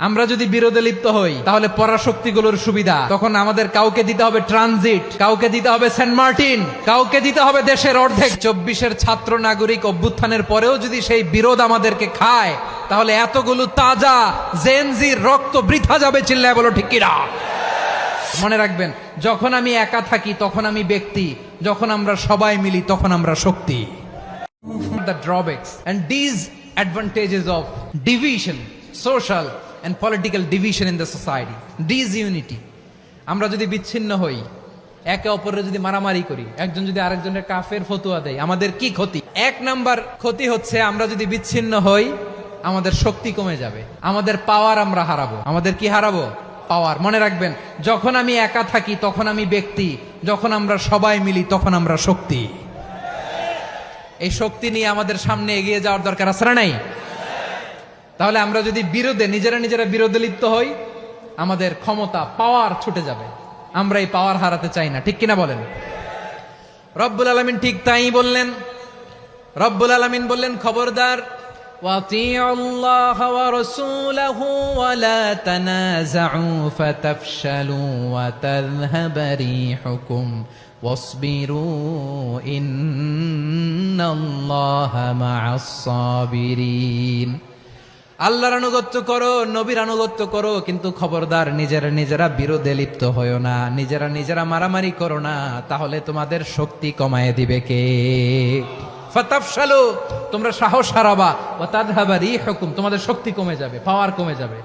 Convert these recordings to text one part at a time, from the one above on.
আমরা যদি বিরোধে লিপ্ত হই তাহলে পরাশক্তিগুলোর সুবিধা তখন আমাদের কাউকে দিতে হবে ট্রানজিট, কাউকে দিতে হবে সেন্ট মার্টিন, কাউকে দিতে হবে দেশের অর্ধেক। 24-এর ছাত্র নাগরিক অভ্যুত্থানের পরেও যদি সেই বিরোধ আমাদেরকে খায় তাহলে এতগুলো তাজা জেনজির রক্ত বৃথা যাবে। চিল্লায় বলো ঠিক কিনা? মনে রাখবেন, যখন আমি একা থাকি তখন আমি ব্যক্তি, যখন আমরা সবাই মিলি তখন আমরা শক্তি। The drawbacks and disadvantages of division, social and political division in the society, disunity. আমরা যদি বিচ্ছিন্ন হই, একে অপরের যদি মারামারি করি, একজন যদি আরেকজনের কাফের ফতোয়া দেয়, আমাদের কি ক্ষতি? এক নাম্বার ক্ষতি হচ্ছে আমরা যদি বিচ্ছিন্ন হই আমাদের শক্তি কমে যাবে, আমাদের পাওয়ার আমরা হারাবো। আমাদের কি হারাবো? পাওয়ার। মনে রাখবেন, যখন আমি একা থাকি তখন আমি ব্যক্তি, যখন আমরা সবাই মিলি তখন আমরা শক্তি। এই শক্তি নিয়ে আমাদের সামনে এগিয়ে যাওয়ার দরকার আছে না নাই? তাহলে আমরা যদি নিজেরা বিরোধে লিপ্ত হই আমাদের ক্ষমতা, পাওয়ার ছুটে যাবে। আমরা এই পাওয়ার হারাতে চাই না, ঠিক কিনা বলেন? রব্বুল আলামিন ঠিক তাই বললেন। রব্বুল আলামিন বললেন, খবরদার, ওয়াতিউল্লাহ ওয়া রাসূলাহু ওয়া লা তানাযাউ ফাতাফশালু ওয়া তাযহাবা রিহুকুম ওয়াসবিরু ইন্নাল্লাহা মা'আস সাবিরিন। আল্লাহর আনুগত্য করো, নবীর আনুগত্য করো, কিন্তু খবরদার নিজেরা বিরোধে লিপ্ত হয়ো না, নিজেরা মারামারি করো না, তাহলে তোমাদের শক্তি কমায় দিবে কে? ফাতাফশালু, তোমরা সাহস হারাবা, ওয়া তাযহাবা রিহুকুম, তোমাদের শক্তি কমে যাবে, পাওয়ার কমে যাবে।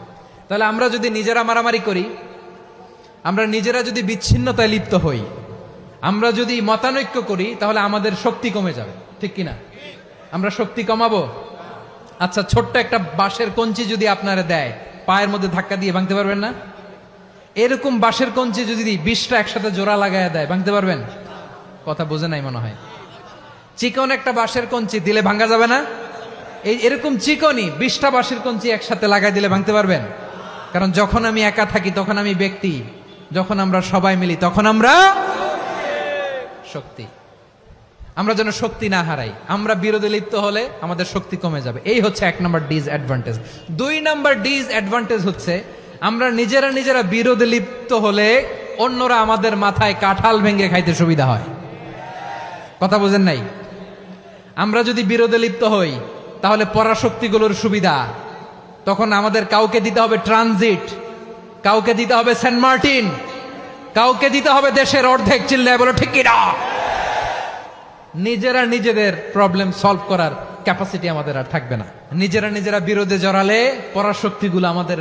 তাহলে আমরা যদি নিজেরা মারামারি করি, আমরা নিজেরা যদি বিচ্ছিন্নতায় লিপ্ত হই, আমরা যদি মতানৈক্য করি, তাহলে আমাদের শক্তি কমে যাবে, ঠিক কিনা? আমরা শক্তি কমাবো। আচ্ছা, ছোট্ট একটা বাঁশের কঞ্চি যদি আপনারা দেয়, পায়ের মধ্যে ধাক্কা দিয়ে ভাঙতে পারবেন না? এরকম বাঁশের কঞ্চি যদি 20টা একসাথে জোড়া লাগায় দেয়, ভাঙতে পারবেন? কথা বোঝে নাই মনে হয়। চিকন একটা বাঁশের কঞ্চি দিলে ভাঙা যাবে না? এরকম চিকনই 20টা বাঁশের কঞ্চি একসাথে লাগাই দিলে ভাঙতে পারবেন? কারণ যখন আমি একা থাকি তখন আমি ব্যক্তি, যখন আমরা সবাই মিলি তখন আমরা শক্তি। আমরা যেন শক্তি না হারাই। আমরা বিরোধে লিপ্ত হলে আমাদের শক্তি কমে যাবে। এই হচ্ছে 1 নম্বর ডিসঅ্যাডভান্টেজ। 2 নম্বর ডিসঅ্যাডভান্টেজ হচ্ছে আমরা নিজেরা বিরোধে লিপ্ত হলে অন্যরা আমাদের মাথায় কাঁঠাল ভেঙে খাইতে সুবিধা হয়। কথা বোঝেন নাই? আমরা যদি বিরোধে লিপ্ত হই তাহলে পরাশক্তিগুলোর সুবিধা তখন আমাদের কাউকে দিতে হবে ট্রানজিট, কাউকে দিতে হবে সেন্ট মার্টিন, কাউকে দিতে হবে দেশের অর্ধেক। চিল্লায় বলো ঠিক কিনা? নিজেদের প্রবলেম সলভ করার ক্যাপাসিটি আমাদের আর থাকবে না। নিজেরা বিরোধে জড়ালে পরাশক্তিগুলো আমাদের